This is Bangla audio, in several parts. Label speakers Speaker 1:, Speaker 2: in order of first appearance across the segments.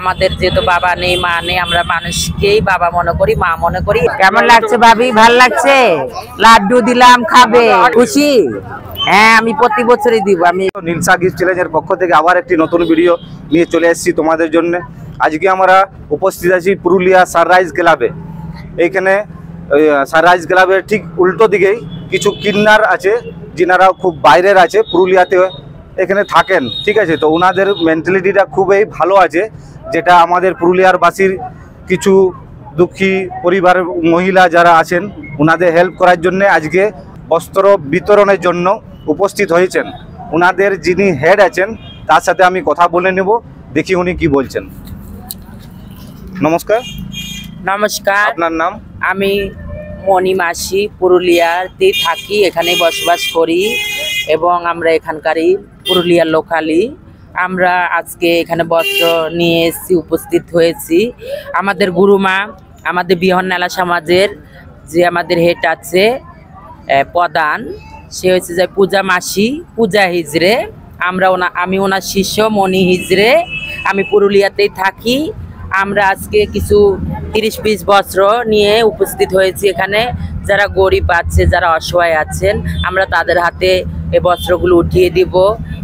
Speaker 1: আমাদের যেহেতু বাবা নেই মা নেই, আমরা মানুষকেই বাবা মনে করি, মা মনে করি। কেমন লাগছে ভাবি? ভাল লাগছে? লাড্ডু দিলাম, খাবে? খুশি? হ্যাঁ, আমি প্রতি বছরই দিব। আমি
Speaker 2: নীলসা গিফট চ্যালেঞ্জের পক্ষ থেকে আবার একটি নতুন ভিডিও নিয়ে চলে এসেছি তোমাদের জন্য। আজকে আমরা উপস্থিত আছি পুরুলিয়া সানরাইজ ক্লাবে। এইখানে সানরাইজ ক্লাবের ঠিক উল্টো দিকেই কিছু কিন্নার আছে, যিনারা খুব বাইরের আছে, পুরুলিয়াতে এখানে থাকেন, ঠিক আছে। তো ওনাদের মেন্টালিটিটা খুবই ভালো আছে, যেটা আমাদের পুরুলিয়ার বাসীর কিছু দুঃখী পরিবারের মহিলা যারা আছেন ওনাদের হেল্প করার জন্য আজকে বস্ত্র বিতরণের জন্য উপস্থিত হয়েছেন। ওনাদের যিনি হেড আছেন তার সাথে আমি কথা বলে নেব, দেখি উনি কি বলছেন। নমস্কার।
Speaker 1: নমস্কার।
Speaker 2: আপনার নাম?
Speaker 1: আমি মণি মাসি, পুরুলিয়াতে থাকি, এখানে বসবাস করি এবং আমরা এখানকারই পুরুলিয়ার লোকালি। আমরা আজকে এখানে বস্ত্র নিয়ে এসেছি, উপস্থিত হয়েছি। আমাদের গুরুমা, আমাদের বিহননালা সমাজের যে আমাদের হেড আছে প্রধান, সে হচ্ছে যে পূজা মাসি, পূজা হিজড়ে। আমি ওনার শিষ্য মণি হিজড়ে। আমি পুরুলিয়াতেই থাকি। আমরা আজকে কিছু 30 পিস বস্ত্র নিয়ে উপস্থিত হয়েছি এখানে। যারা গরিব আছে, যারা অসহায় আছেন, আমরা তাদের হাতে এই বস্ত্রগুলো উঠিয়ে দিব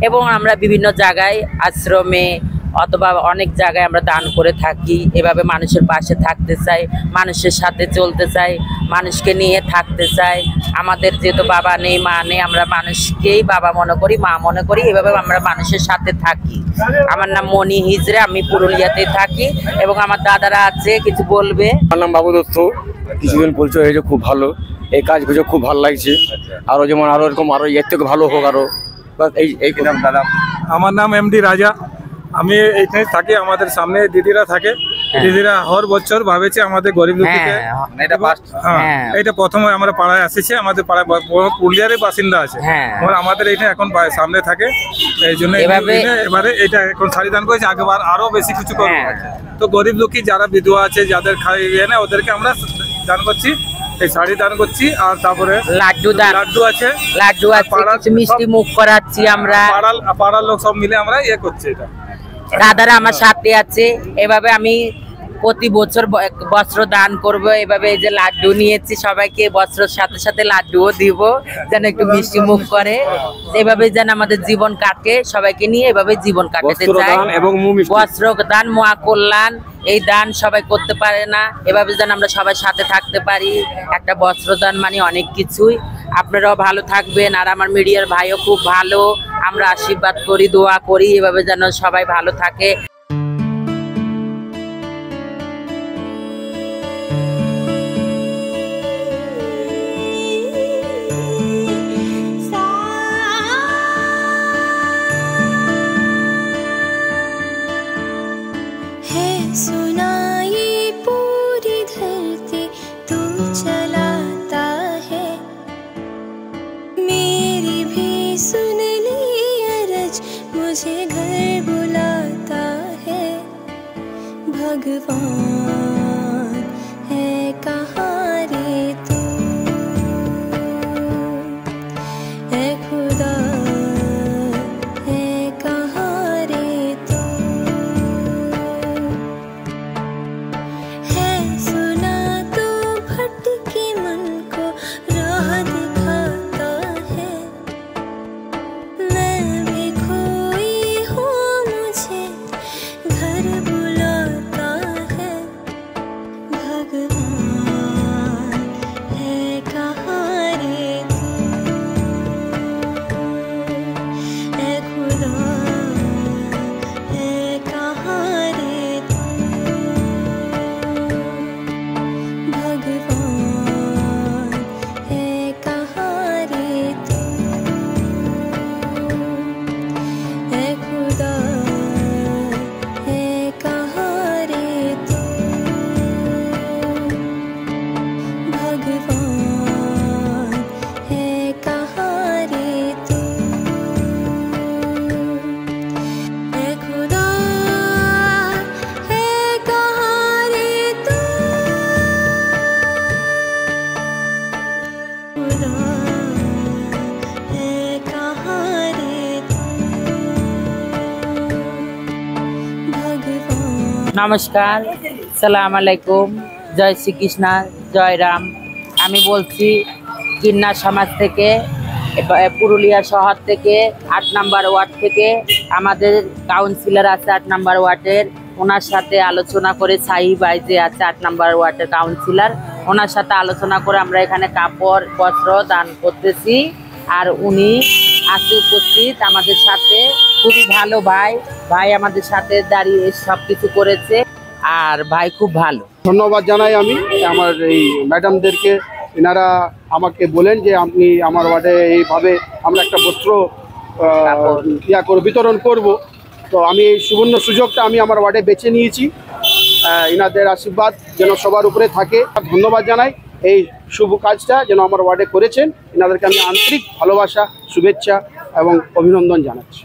Speaker 1: এবং আমরা বিভিন্ন জায়গায় আশ্রমে অথবা অনেক জায়গায় আমরা দান করে থাকি। এভাবে মানুষের পাশে থাকতে চাই, মানুষের সাথে চলতে চাই, মানুষকে নিয়ে থাকতে চাই। আমাদের যেহেতু বাবা নেই মা নেই, আমরা মানুষকেই বাবা মনে করি, মা মনে করি। এভাবে আমরা মানুষের সাথে থাকি। আমার নাম মণি হিজড়ে, আমি পুরুলিয়াতে থাকি এবং আমার দাদারা আছে, কিছু বলবে।
Speaker 3: আমার নাম বাবু দত্ত। কিছুদিন পরিচয় হয়েছে, খুব ভালো। এই কাজ করছে, খুব ভালো লাগছে। আরো যেমন আরো এরকম আরো এর থেকে ভালো হোক আরো। এই নাম দাদা।
Speaker 4: আমার নাম এমডি রাজা। আমি এইখানে থাকি, আমাদের সামনে দিদিরা থাকে। দিদিরা হর বছর ভাবেছে আমাদের গরিব দুঃখীকে। এটা প্রথমে আমরা পাড়ায় আসেছি, আমাদের পাড়ায় পুরুলিয়ারই বাসিন্দা আছে, আমাদের এইটা এখন সামনে থাকে। এই জন্য এবারে এটা এখন শাড়ি দান করেছে, আগেবার আরো বেশি কিছু করবো। তো গরিব দুঃখী যারা বিধবা আছে, যাদের খাইয়ে না, ওদেরকে আমরা দান করছি, এই শাড়ি দান করছি। আর তারপরে লাড্ডু আছে,
Speaker 1: কিছু মিষ্টি মুখ করাচ্ছি। আমরা
Speaker 4: পাড়ার লোক সব মিলে আমরা ইয়ে করছি। এটা
Speaker 1: দাদারা আমার সাথে আছে। এভাবে আমি প্রতি বছর বস্ত্র দান করব। এভাবে এই যে লাড্ডু নিয়েছি, সবাইকে বস্ত্রের সাথে সাথে লাড্ডুও দিব, যেন একটু মিষ্টি মুখ করে। এভাবে যেন আমাদের জীবন কাটে, সবাইকে নিয়ে এভাবে জীবন কাটাতে চাই। বস্ত্র দান, মহা কল্যাণ, এই দান সবাই করতে পারে না। এভাবে যেন আমরা সবাই সাথে থাকতে পারি। একটা বস্ত্র দান মানে অনেক কিছুই। আপনারাও ভালো থাকবেন, আর আমার মিডিয়ার ভাইও খুব ভালো। আমরা আশীর্বাদ করি, দোয়া করি, এভাবে যেন সবাই ভালো থাকে।
Speaker 5: मुझे घर बुलाता है, भगवान है कहाँ रे तू, है खुदा है कहाँ रे तू, है सुना तो भटके मन को राह दिखाता है, मैं भी खोई हूँ मुझे घर बुलाता है,
Speaker 1: নমস্কার, সালাম আলাইকুম, জয় শ্রীকৃষ্ণ, জয় রাম। আমি বলছি কিন্না সমাজ থেকে, পুরুলিয়া শহর থেকে 8 নম্বর ওয়ার্ড থেকে। আমাদের কাউন্সিলর আছে 8 নম্বর ওয়ার্ডের, ওনার সাথে আলোচনা করে সাহি ভাই যে আছে 8 নম্বর ওয়ার্ডের কাউন্সিলর, ওনার সাথে আলোচনা করে আমরা এখানে কাপড় বস্ত্র দান করতেছি। আর উনি আছে উপস্থিত আমাদের সাথে, খুবই ভালো ভাই। ভাই আমাদের সাথে দাঁড়িয়ে সব কিছু করেছে, আর ভাই খুব ভালো।
Speaker 6: ধন্যবাদ জানাই আমি আমার এই ম্যাডামদেরকে। এনারা আমাকে বলেন যে আপনি আমার ওয়ার্ডে এইভাবে আমরা একটা বস্ত্র বিতরণ করব। তো আমি এই সুবর্ণ সুযোগটা আমি আমার ওয়ার্ডে বেছে নিয়েছি। এনাদের আশীর্বাদ যেন সবার উপরে থাকে। ধন্যবাদ জানাই এই শুভ কাজটা যেন আমার ওয়ার্ডে করেছেন। এনাদেরকে আমি আন্তরিক ভালোবাসা, শুভেচ্ছা এবং অভিনন্দন জানাচ্ছি।